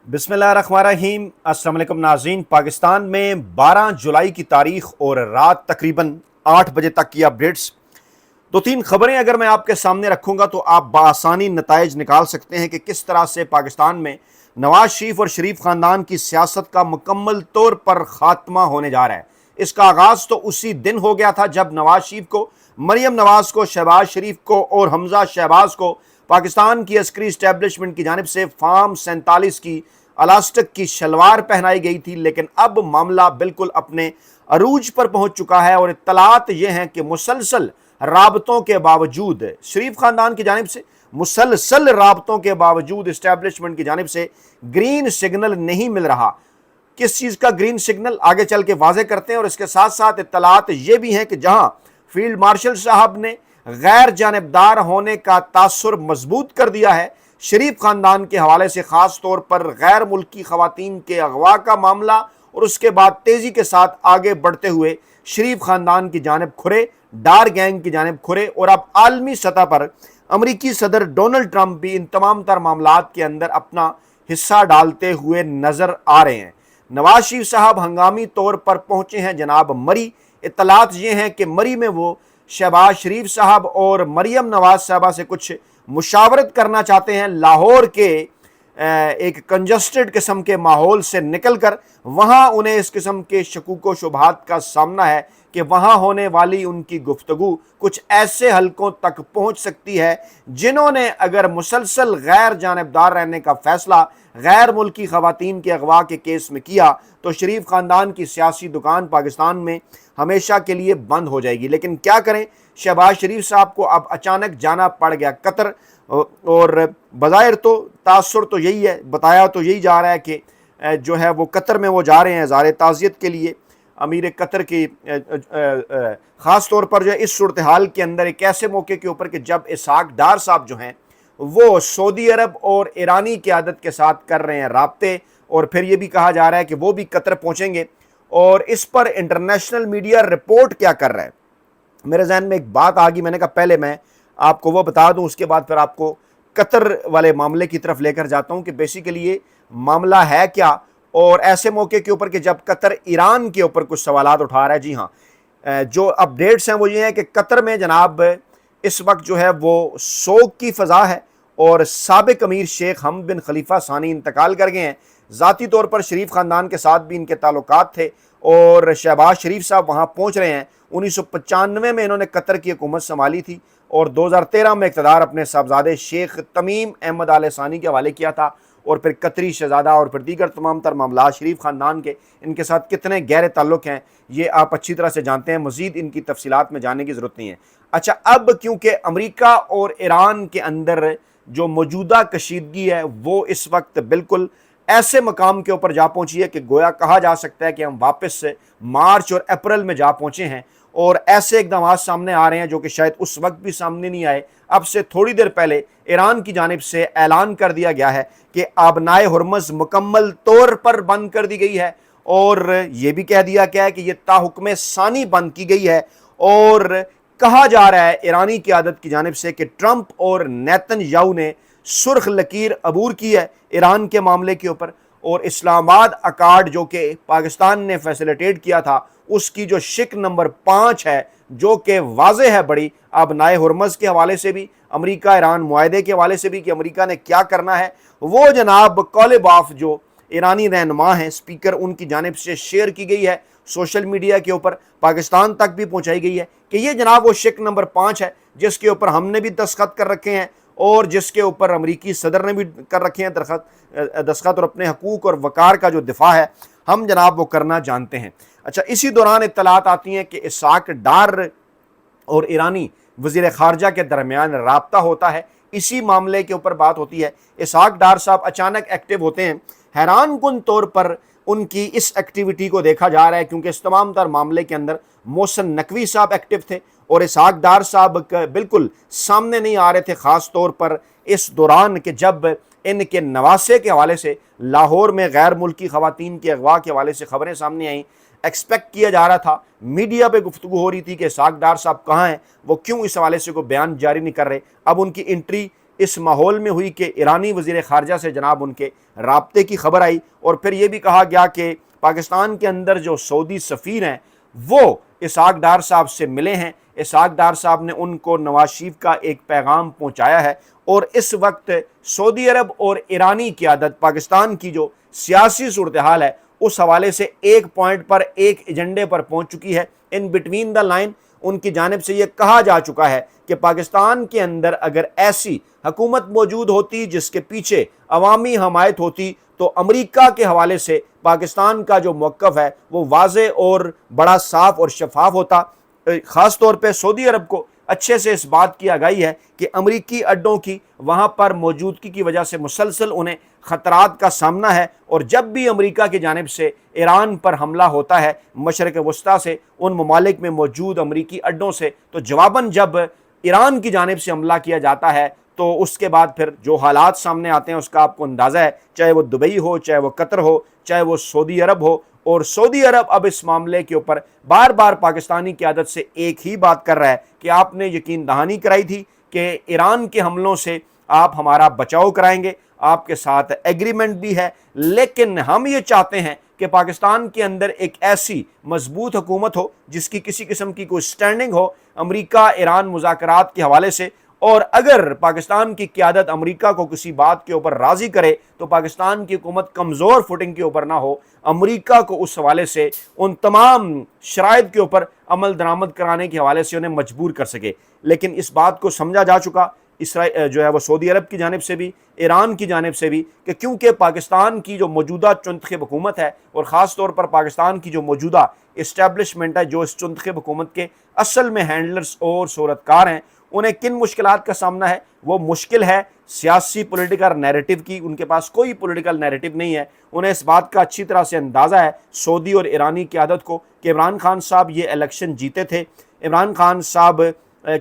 बिस्मिल्लाहिर्रहमानिर्रहीम। अस्सलाम वालेकुम नाज़रीन। पाकिस्तान में 12 जुलाई की तारीख और रात तकरीबन 8 बजे तक की अपडेट्स, दो तीन खबरें अगर मैं आपके सामने रखूंगा तो आप बआसानी नताइज निकाल सकते हैं कि किस तरह से पाकिस्तान में नवाज शरीफ और शरीफ खानदान की सियासत का मुकम्मल तौर पर खात्मा होने जा रहा है। इसका आगाज तो उसी दिन हो गया था जब नवाज शरीफ को, मरियम नवाज को, शहबाज शरीफ को और हमजा शहबाज को पाकिस्तान की अस्करी इस्टेब्लिशमेंट की जानिब से फार्म 47 की अलास्टिक की शलवार पहनाई गई थी। लेकिन अब मामला बिल्कुल अपने अरूज पर पहुंच चुका है और इत्तलात ये हैं कि मुसलसल राबतों के बावजूद शरीफ खानदान की जानिब से, मुसलसल राबतों के बावजूद इस्टेब्लिशमेंट की जानिब से ग्रीन सिग्नल नहीं मिल रहा। किस चीज़ का ग्रीन सिग्नल आगे चल के वाजे करते हैं। और इसके साथ साथ इत्तलात ये भी हैं कि जहां फील्ड मार्शल साहब ने गैर जानिबदार होने का तासुर मजबूत कर दिया है शरीफ खानदान के हवाले से, खास तौर पर गैर मुल्की खवातीन के अगवा का मामला, और उसके बाद तेजी के साथ आगे बढ़ते हुए शरीफ खानदान की जानिब खुरे, डार गैंग की जानिब खुरे, और अब आलमी सतह पर अमरीकी सदर डोनाल्ड ट्रंप भी इन तमाम तर मामलात के अंदर अपना हिस्सा डालते हुए नजर आ रहे हैं। नवाज शरीफ साहब हंगामी तौर पर पहुंचे हैं जनाब मरी। इत्तलात ये हैं कि मरी में वो शहबाज शरीफ साहब और मरियम नवाज साहबा से कुछ मुशावरत करना चाहते हैं। लाहौर के एक कंजस्टेड किस्म के माहौल से निकलकर वहाँ उन्हें इस किस्म के शकूक व शुबहात का सामना है कि वहाँ होने वाली उनकी गुफ्तगू कुछ ऐसे हलकों तक पहुँच सकती है जिन्होंने अगर मुसलसल गैर जानिबदार रहने का फैसला गैर मुल्की खवातीन के अगवा के केस में किया तो शरीफ खानदान की सियासी दुकान पाकिस्तान में हमेशा के लिए बंद हो जाएगी। लेकिन क्या करें, शहबाज शरीफ साहब को अब अचानक जाना पड़ गया कतर, और बज़ाहिर तो तासुर तो यही है, बताया तो यही जा रहा है कि जो है वो कतर में वो जा रहे हैं ज़ाहिर ताज़ियत के लिए। अमीर कतर की ख़ास तौर पर जो है इस सूरत हाल के अंदर एक ऐसे मौके के ऊपर कि जब इसहाक डार साहब जो हैं वो सऊदी अरब और ईरानी क़यादत के साथ कर रहे हैं राब्ते, और फिर ये भी कहा जा रहा है कि वो भी कतर पहुँचेंगे। और इस पर इंटरनेशनल मीडिया रिपोर्ट क्या कर रहा है, मेरे जहन में एक बात आ गई। मैंने कहा पहले मैं आपको वो बता दूं, उसके बाद फिर आपको कतर वाले मामले की तरफ लेकर जाता हूं कि बेसिकली ये मामला है क्या। और ऐसे मौके के ऊपर कि जब कतर ईरान के ऊपर कुछ सवालात उठा रहा है। जी हाँ, जो अपडेट्स हैं वो ये हैं कि कतर में जनाब इस वक्त जो है वो सोग की फ़ज़ा है और साबिक अमीर शेख हमद बिन खलीफा सानी इंतकाल कर गए हैं। ज़ाती तौर पर शरीफ ख़ानदान के साथ भी इनके ताल्लुकात थे और शहबाज शरीफ साहब वहाँ पहुँच रहे हैं। 1995 में इन्होंने कतर की हुकूमत संभाली थी और 2013 में इक़्तिदार अपने साहबजादे शेख तमीम अहमद आल सानी के हवाले किया था। और फिर कतरी शहजादा और फिर दीगर तमाम तर मामला शरीफ ख़ानदान के, इनके साथ कितने गहरे ताल्लुक़ हैं ये आप अच्छी तरह से जानते हैं, मज़ीद इनकी तफसीलात में जानने की ज़रूरत नहीं है। अच्छा, अब क्योंकि अमरीका और ईरान के अंदर जो मौजूदा कशीदगी है वो इस वक्त बिल्कुल ऐसे मकाम के ऊपर जा पहुंची है कि गोया कहा जा सकता है कि हम वापस से मार्च और अप्रैल में जा पहुंचे हैं। और ऐसे इक़दाम सामने आ रहे हैं जो कि शायद उस वक्त भी सामने नहीं आए। अब से थोड़ी देर पहले ईरान की जानिब से ऐलान कर दिया गया है कि आबनाए हुर्मुज़ मुकम्मल तौर पर बंद कर दी गई है, और यह भी कह दिया गया है कि यह ताहुक्म सानी बंद की गई है। और कहा जा रहा है ईरानी क़यादत की जानिब से कि ट्रंप और नेतन्याहू ने सुर्ख लकीर अबूर की है ईरान के मामले के ऊपर, और इस्लामाबाद अकार्ड जो कि पाकिस्तान ने फैसिलिटेट किया था उसकी जो शिक नंबर 5 है जो कि वाज़ेह है बड़ी आबनाए हुर्मुज़ के हवाले से भी, अमरीका ईरान मुआहदे के हवाले से भी कि अमरीका ने क्या करना है, वो जनाब कॉलेबाफ जो ईरानी रहनुमा हैं स्पीकर, उनकी जानिब से शेयर की गई है सोशल मीडिया के ऊपर, पाकिस्तान तक भी पहुँचाई गई है कि ये जनाब वो शिक नंबर 5 है जिसके ऊपर हमने भी दस्तखत कर रखे हैं और जिसके ऊपर अमरीकी सदर ने भी कर रखे हैं दस्तखत, और अपने हकूक़ और वक़ार का जो दिफा है हम जनाब वो करना जानते हैं। अच्छा, इसी दौरान इत्तलात आती हैं कि इसहाक डार और ईरानी वज़ीर ख़ारजा के दरमियान राब्ता होता है। इसी मामले के ऊपर बात होती है। इसहाक डार साहब अचानक एक्टिव होते हैं। हैरान कुन तौर पर उनकी इस एक्टिविटी को देखा जा रहा है क्योंकि इस तमाम तर मामले के अंदर मोहसिन नकवी साहब एक्टिव थे और इसहाक डार साहब बिल्कुल सामने नहीं आ रहे थे, ख़ास तौर पर इस दौरान कि जब इनके नवासे के हवाले से लाहौर में गैर मुल्की खवातीन के अगवा के हवाले से खबरें सामने आईं। एक्सपेक्ट किया जा रहा था, मीडिया पे गुफ्तगू हो रही थी कि इसहाक डार साहब कहाँ हैं, वो क्यों इस हवाले से कोई बयान जारी नहीं कर रहे। अब उनकी एंट्री اس ماحول میں ہوئی کہ ایرانی وزیر خارجہ سے جناب ان کے رابطے کی خبر آئی، اور پھر یہ بھی کہا گیا کہ پاکستان کے اندر جو سعودی سفیر ہیں وہ اسحاق ڈار صاحب سے ملے ہیں، اسحاق ڈار صاحب نے ان کو نواز شریف کا ایک پیغام پہنچایا ہے، اور اس وقت سعودی عرب اور ایرانی قیادت پاکستان کی جو سیاسی صورتحال ہے اس حوالے سے ایک پوائنٹ پر، ایک ایجنڈے پر پہنچ چکی ہے۔ ان بٹوین دا لائن ان کی جانب سے یہ کہا جا چکا ہے کہ پاکستان کے اندر اگر ایسی حکومت موجود ہوتی جس کے پیچھے عوامی حمایت ہوتی تو امریکہ کے حوالے سے پاکستان کا جو موقف ہے وہ واضح اور بڑا صاف اور شفاف ہوتا۔ خاص طور پہ سعودی عرب کو اچھے سے اس بات کی آگاہی ہے کہ امریکی اڈوں کی وہاں پر موجودگی کی وجہ سے مسلسل انہیں خطرات کا سامنا ہے، اور جب بھی امریکہ کی جانب سے ایران پر حملہ ہوتا ہے مشرق وسطیٰ سے، ان ممالک میں موجود امریکی اڈوں سے، تو جواباً جب ایران کی جانب سے حملہ کیا جاتا ہے تو اس کے بعد پھر جو حالات سامنے آتے ہیں اس کا آپ کو اندازہ ہے، چاہے وہ دبئی ہو، چاہے وہ قطر ہو، چاہے وہ سعودی عرب ہو۔ اور سعودی عرب اب اس معاملے کے اوپر بار بار پاکستانی قیادت سے ایک ہی بات کر رہا ہے کہ آپ نے یقین دہانی کرائی تھی کہ ایران کے حملوں سے آپ ہمارا بچاؤ کرائیں گے، آپ کے ساتھ ایگریمنٹ بھی ہے، لیکن ہم یہ چاہتے ہیں کہ پاکستان کے اندر ایک ایسی مضبوط حکومت ہو جس کی کسی قسم کی کوئی سٹینڈنگ ہو امریکہ ایران مذاکرات کے حوالے سے، اور اگر پاکستان کی قیادت امریکہ کو کسی بات کے اوپر راضی کرے تو پاکستان کی حکومت کمزور فوٹنگ کے اوپر نہ ہو، امریکہ کو اس حوالے سے ان تمام شرائط کے اوپر عمل درآمد کرانے کے حوالے سے انہیں مجبور کر سکے۔ لیکن اس بات کو سمجھا جا چکا اسرائیل جو ہے وہ سعودی عرب کی جانب سے بھی، ایران کی جانب سے بھی، کہ کیونکہ پاکستان کی جو موجودہ چنتخب حکومت ہے اور خاص طور پر پاکستان کی جو موجودہ اسٹیبلشمنٹ ہے جو اس چنتخب حکومت کے اصل میں ہینڈلرز اور صورتکار ہیں، انہیں کن مشکلات کا سامنا ہے؟ وہ مشکل ہے سیاسی پولیٹیکل نیریٹو کی، ان کے پاس کوئی پولیٹیکل نیریٹو نہیں ہے۔ انہیں اس بات کا اچھی طرح سے اندازہ ہے سعودی اور ایرانی قیادت کو کہ عمران خان صاحب یہ الیکشن جیتے تھے، عمران خان صاحب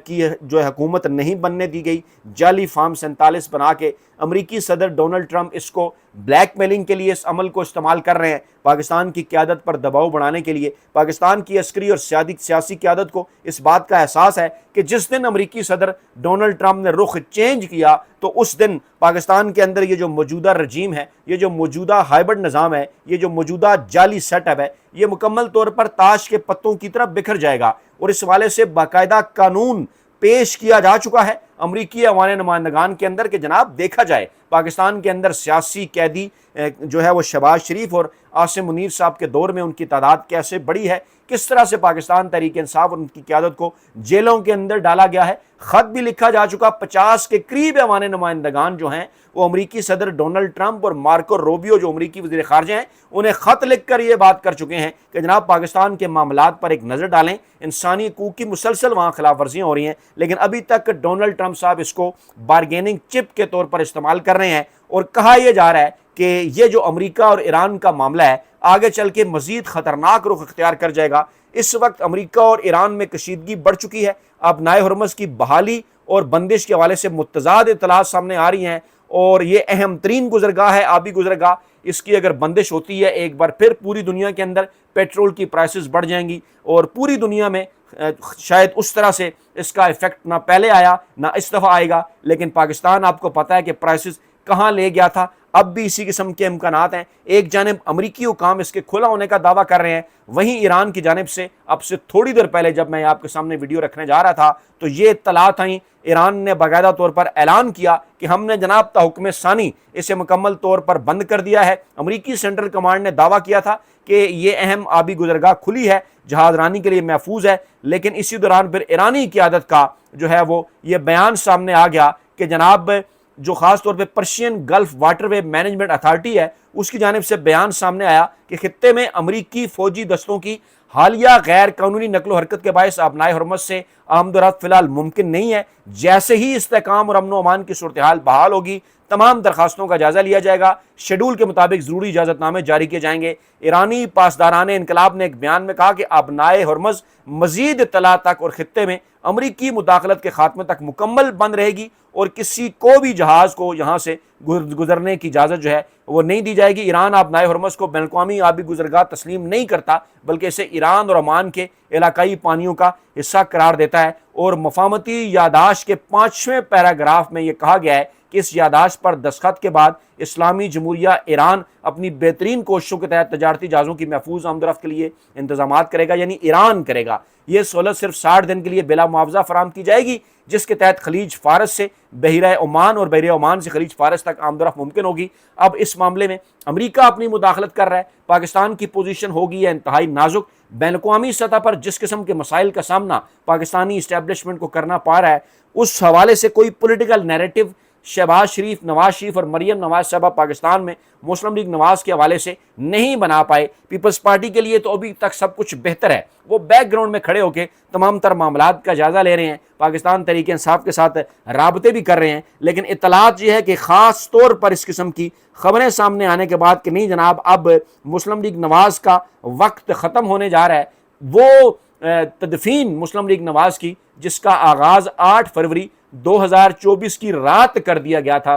کی جو حکومت نہیں بننے دی گئی، جعلی فارم 47 بنا کے امریکی صدر ڈونلڈ ٹرمپ اس کو بلیک میلنگ کے لیے اس عمل کو استعمال کر رہے ہیں، پاکستان کی قیادت پر دباؤ بڑھانے کے لیے۔ پاکستان کی عسکری اور سیاسی قیادت کو اس بات کا احساس ہے کہ جس دن امریکی صدر ڈونلڈ ٹرمپ نے رخ چینج کیا تو اس دن پاکستان کے اندر یہ جو موجودہ رجیم ہے، یہ جو موجودہ ہائبرڈ نظام ہے، یہ جو موجودہ جعلی سیٹ اپ ہے، یہ مکمل طور پر تاش کے پتوں کی طرح بکھر جائے گا، اور اس حوالے سے باقاعدہ قانون پیش کیا جا چکا ہے امریکی عوام نمائندگان کے اندر کہ جناب دیکھا جائے پاکستان کے اندر سیاسی قیدی جو ہے وہ شہباز شریف اور عاصم منیر صاحب کے دور میں ان کی تعداد کیسے بڑی ہے، کس طرح سے پاکستان تحریک انصاف اور ان کی قیادت کو جیلوں کے اندر ڈالا گیا ہے۔ خط بھی لکھا جا چکا، 50 کے قریب عوام نمائندگان جو ہیں وہ امریکی صدر ڈونلڈ ٹرمپ اور مارکو روبیو جو امریکی وزیر خارجہ ہیں انہیں خط لکھ کر یہ بات کر چکے ہیں کہ جناب پاکستان کے معاملات پر ایک نظر ڈالیں، انسانی حقوق کی مسلسل وہاں خلاف ورزیاں ہو رہی ہیں، لیکن ابھی تک ڈونلڈ ٹرمپ صاحب اس کو بارگیننگ چپ کے طور پر استعمال کر رہے ہیں، اور کہا یہ جا رہا ہے کہ یہ جو امریکہ اور ایران کا معاملہ ہے آگے چل کے مزید خطرناک رخ اختیار کر جائے گا۔ اس وقت امریکہ اور ایران میں کشیدگی بڑھ چکی ہے، اب نائے ہرمز کی بحالی اور بندش کے حوالے سے متضاد اطلاعات سامنے آ رہی ہیں، اور یہ اہم ترین گزرگاہ ہے، آبی گزرگاہ، اس کی اگر بندش ہوتی ہے ایک بار پھر پوری دنیا کے اندر پیٹرول کی پرائسز بڑھ جائیں گی، اور پوری دنیا میں شاید اس طرح سے اس کا ایفیکٹ نہ پہلے آیا نہ اس دفعہ آئے گا، لیکن پاکستان آپ کو پتہ ہے کہ پرائسز کہاں لے گیا تھا، اب بھی اسی قسم کے امکانات ہیں۔ ایک جانب امریکی حکام اس کے کھلا ہونے کا دعویٰ کر رہے ہیں، وہیں ایران کی جانب سے اب سے تھوڑی دیر پہلے جب میں آپ کے سامنے ویڈیو رکھنے جا رہا تھا تو یہ اطلاعات آئیں، ایران نے باقاعدہ طور پر اعلان کیا کہ ہم نے جناب تا حکم ثانی اسے مکمل طور پر بند کر دیا ہے۔ امریکی سینٹرل کمانڈ نے دعویٰ کیا تھا کہ یہ اہم آبی گزرگاہ کھلی ہے، جہاز رانی کے لیے محفوظ ہے، لیکن اسی دوران پھر ایرانی قیادت کا جو ہے وہ یہ بیان سامنے آ گیا کہ جناب جو خاص طور پہ پرشین گلف واٹر وے مینجمنٹ اتھارٹی ہے اس کی جانب سے بیان سامنے آیا کہ خطے میں امریکی فوجی دستوں کی حالیہ غیر قانونی نقل و حرکت کے باعث آبنائے حرمت سے آمد و رفت فی الحال ممکن نہیں ہے، جیسے ہی استحکام اور امن و امان کی صورتحال بحال ہوگی तमाम दरखास्तों का जायजा लिया जाएगा। शेड्यूल के मुताबिक ज़रूरी इजाज़तनामे जारी किए जाएंगे। ईरानी पासदारान इनकलाब ने एक बयान में कहा कि अबनाए हरमज़ मज़ीद इत्तला तक और खित्ते में अमरीकी मुदाखलत के खात्मे तक मुकम्मल बंद रहेगी और किसी को भी जहाज़ को यहाँ से गुजरने की इजाज़त जो है वो नहीं दी जाएगी। ईरान अबनाए हरमज़ को बैनुल-अक़वामी आबी गुज़रगाह तस्लीम नहीं करता, बल्कि इसे ईरान और ओमान के इलाकाई पानियों का हिस्सा करार देता है। और मफाहमती यादाश्त के 5वें पैराग्राफ में ये कहा गया है कि इस यादाश्त पर दस्तखत के बाद इस्लामी जमहूरिया ईरान अपनी बेहतरीन कोशिशों के तहत तजारती जहाज़ों की महफूज आमदरफ्त के लिए इंतजाम करेगा, यानी ईरान करेगा। ये सहूलत सिर्फ 60 दिन के लिए बिला मुआवजा फराम की जाएगी, जिसके तहत खलीज फारस से बहरा ओमान और बहरा ओमान से खलीज फारस तक आमदरफ्त मुमकिन होगी। अब इस मामले में अमरीका अपनी मुदाखलत कर रहा है। पाकिस्तान की पोजीशन होगी या इंतहाई नाजुक। बैनुल-अक़वामी सतह पर जिस किस्म के मसाइल का सामना पाकिस्तानी इस्टेब्लिशमेंट को करना पा रहा है, उस हवाले से कोई पॉलिटिकल नैरेटिव शहबाज शरीफ, नवाज शरीफ और मरियम नवाज साहबा पाकिस्तान में मुस्लिम लीग नवाज के हवाले से नहीं बना पाए। पीपल्स पार्टी के लिए तो अभी तक सब कुछ बेहतर है, वो बैकग्राउंड में खड़े होकर तमाम तर मामलात का जायजा ले रहे हैं, पाकिस्तान तहरीक इंसाफ के साथ राबते भी कर रहे हैं। लेकिन इत्तलात ये है कि ख़ास तौर पर इस किस्म की खबरें सामने आने के बाद कि नहीं जनाब अब मुस्लिम लीग नवाज का वक्त ख़त्म होने जा रहा है, वो तदफीन मुस्लिम लीग नवाज की जिसका आगाज़ 8 फरवरी 2024 की रात कर दिया गया था,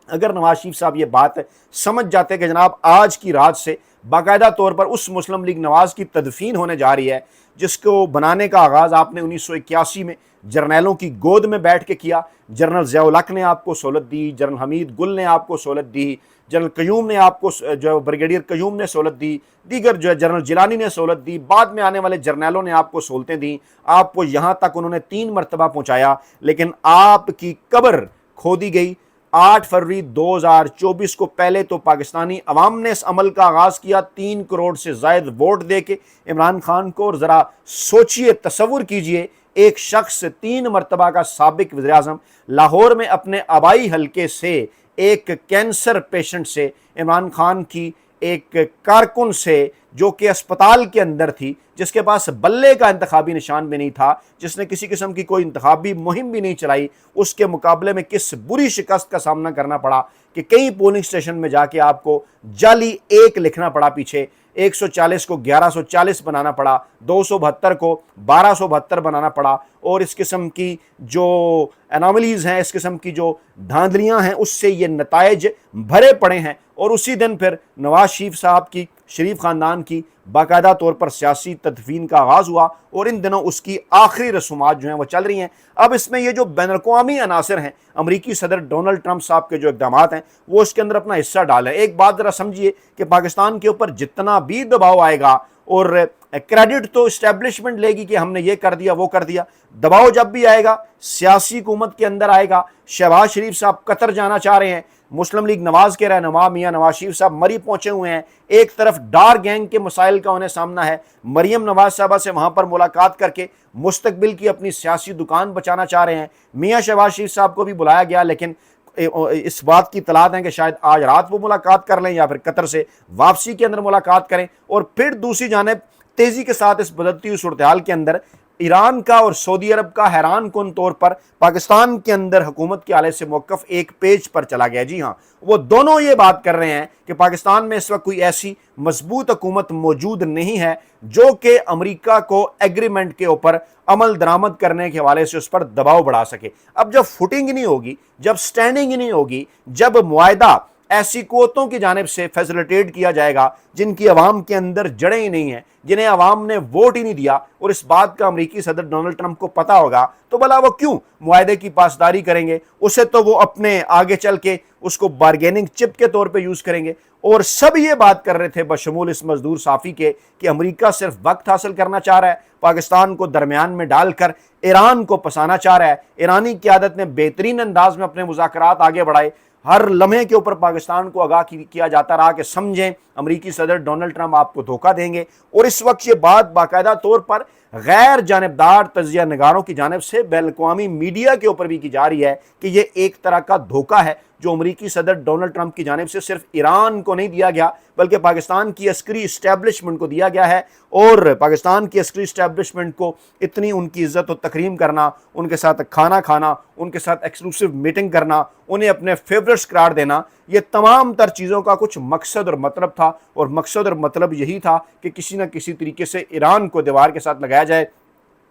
अगर नवाज शरीफ साहब ये बात समझ जाते कि जनाब आज की रात से बाकायदा तौर पर उस मुस्लिम लीग नवाज की तदफीन होने जा रही है जिसको बनाने का आगाज़ आपने 1981 में जर्नैलों की गोद में बैठ के किया। जनरल ज़िया-उल हक ने आपको सहूलत दी, जनरल हमीद गुल ने आपको सहूलत दी, जनरल कयूम ने आपको जो ब्रिगेडियर कयूम ने सहूलत दी, दीगर जो है जनरल जिलानी ने सहूलत दी, बाद में आने वाले जर्नैलों ने आपको सहूलतें दी, आपको यहाँ तक उन्होंने 3 मरतबा पहुँचाया। लेकिन आपकी कब्र खोदी गई 8 फरवरी 2024 को। पहले तो पाकिस्तानी अवाम ने इस अमल का आगाज़ किया 3 करोड़ से ज़ायद वोट दे के इमरान खान को। और ज़रा सोचिए, तसव्वुर कीजिए, एक शख्स 3 मरतबा का साबिक वज़ीर-ए-आज़म लाहौर में अपने आबाई हलके से एक कैंसर पेशेंट से, इमरान खान की एक कारकुन से जो कि अस्पताल के अंदर थी, जिसके पास बल्ले का इंतखाबी निशान भी नहीं था, जिसने किसी किस्म की कोई इंतखाबी मुहिम भी नहीं चलाई, उसके मुकाबले में किस बुरी शिकस्त का सामना करना पड़ा कि कई पोलिंग स्टेशन में जाके आपको जाली 1 लिखना पड़ा, पीछे 140 को 1140 बनाना पड़ा, 272 को 1272 बनाना पड़ा। और इस किस्म की जो एनोमलीज़ हैं, इस किस्म की जो धांधलियां हैं, उससे ये नताइज भरे पड़े हैं। और उसी दिन फिर नवाज शरीफ साहब की, शरीफ ख़ानदान की बाकायदा तौर पर सियासी तदफीन का आगाज़ हुआ और इन दिनों उसकी आखिरी रसूमात जो हैं वो चल रही हैं। अब इसमें ये जो बैनुल-अक़वामी अनासर हैं, अमरीकी सदर डोनाल्ड ट्रंप साहब के जो इक़दाम हैं, वो इसके अंदर अपना हिस्सा डालें। एक बात ज़रा समझिए कि पाकिस्तान के ऊपर जितना भी दबाव आएगा, और क्रेडिट तो इस्टेब्लिशमेंट लेगी कि हमने ये कर दिया वो कर दिया, दबाव जब भी आएगा सियासी हुकूमत के अंदर आएगा। शहबाज शरीफ साहब कतर जाना चाह रहे हैं, मुस्लिम लीग नवाज के रहनुमा मियां नवाज शरीफ साहब मरी पहुंचे हुए हैं, एक तरफ डार गैंग के मसाइल का उन्हें सामना है, मरियम नवाज साहबा से वहां पर मुलाकात करके मुस्तकबिल की अपनी सियासी दुकान बचाना चाह रहे हैं। मियां शहबाज शरीफ साहब को भी बुलाया गया, लेकिन इस बात की इत्तलात है कि शायद आज रात वो मुलाकात कर लें या फिर कतर से वापसी के अंदर मुलाकात करें। और फिर दूसरी जानिब तेज़ी के साथ इस बदलती हुई सूरत हाल के अंदर ईरान का और सऊदी अरब का हैरान कुन तौर पर पाकिस्तान के अंदर हुकूमत के हवाले से मौक़िफ़ एक पेज पर चला गया। जी हाँ, वो दोनों ये बात कर रहे हैं कि पाकिस्तान में इस वक्त कोई ऐसी मजबूत हुकूमत मौजूद नहीं है जो कि अमरीका को एग्रीमेंट के ऊपर अमल दरामद करने के हवाले से उस पर दबाव बढ़ा सके। अब जब फुटिंग ही नहीं होगी, जब स्टैंडिंग ही नहीं होगी, जब मुआहदा ऐसी क़ुव्वतों की जानिब से फैसिलिटेट किया जाएगा जिनकी अवाम के अंदर जड़ें ही नहीं हैं, जिन्हें अवाम ने वोट ही नहीं दिया, और इस बात का अमरीकी सदर डोनाल्ड ट्रंप को पता होगा, तो भला वो क्यों मुआहदे की पासदारी करेंगे? उसे तो वो अपने आगे चल के उसको बारगेनिंग चिप के तौर पे यूज़ करेंगे। और सब ये बात कर रहे थे बशमूल इस मजदूर साफ़ी के कि अमरीका सिर्फ वक्त हासिल करना चाह रहा है, पाकिस्तान को दरमियान में डालकर ईरान को फंसाना चाह रहा है। ईरानी क़यादत ने बेहतरीन अंदाज में अपने मुज़ाकरात आगे बढ़ाए, हर लम्हे के ऊपर पाकिस्तान को आगाह किया जाता रहा कि समझें अमरीकी सदर डोनाल्ड ट्रंप आपको धोखा देंगे। और इस वक्त ये बात बाकायदा तौर पर غیر جانبدار تجزیہ نگاروں کی جانب سے بین الاقوامی میڈیا کے اوپر بھی کی جا رہی ہے کہ یہ ایک طرح کا دھوکہ ہے جو امریکی صدر ڈونلڈ ٹرمپ کی جانب سے صرف ایران کو نہیں دیا گیا بلکہ پاکستان کی عسکری اسٹیبلشمنٹ کو دیا گیا ہے، اور پاکستان کی عسکری اسٹیبلشمنٹ کو اتنی ان کی عزت و تکریم کرنا، ان کے ساتھ کھانا کھانا، ان کے ساتھ ایکسکلوسیو میٹنگ کرنا، انہیں اپنے فیورٹس قرار دینا، یہ تمام تر چیزوں کا کچھ مقصد اور مطلب تھا، اور مقصد اور مطلب یہی تھا کہ کسی نہ کسی طریقے سے ایران کو دیوار کے ساتھ لگایا جائے۔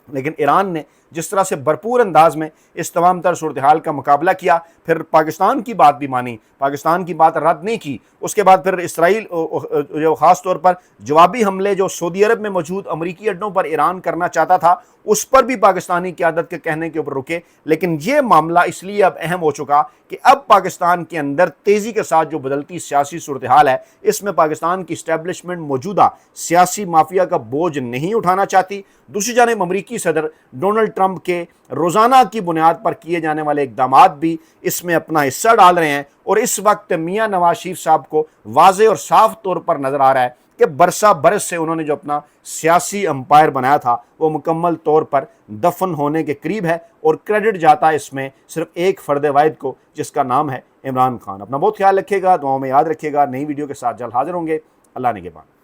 لیکن ایران نے جس طرح سے بھرپور انداز میں اس تمام تر صورتحال کا مقابلہ کیا، پھر پاکستان کی بات بھی مانی، پاکستان کی بات رد نہیں کی، اس کے بعد پھر اسرائیل جو خاص طور پر جوابی حملے جو سعودی عرب میں موجود امریکی اڈوں پر ایران کرنا چاہتا تھا، اس پر بھی پاکستانی قیادت کے کہنے کے اوپر رکے۔ لیکن یہ معاملہ اس لیے اب اہم ہو چکا کہ اب پاکستان کے اندر تیزی کے ساتھ جو بدلتی سیاسی صورتحال ہے، اس میں پاکستان کی اسٹیبلشمنٹ موجودہ سیاسی مافیا کا بوجھ نہیں اٹھانا چاہتی۔ دوسری جانب امریکی صدر ڈونلڈ ٹرمپ کے روزانہ کی بنیاد پر کیے جانے والے اقدامات بھی اس میں اپنا حصہ ڈال رہے ہیں، اور اس وقت میاں نواز شریف صاحب کو واضح اور صاف طور پر نظر آ رہا ہے کہ برسا برس سے انہوں نے جو اپنا سیاسی امپائر بنایا تھا وہ مکمل طور پر دفن ہونے کے قریب ہے، اور کریڈٹ جاتا ہے اس میں صرف ایک فرد واحد کو، جس کا نام ہے عمران خان۔ اپنا بہت خیال رکھیے گا، دعاؤں میں یاد رکھیے گا۔ نئی ویڈیو کے ساتھ جلد حاضر ہوں گے۔ اللہ نگہبان۔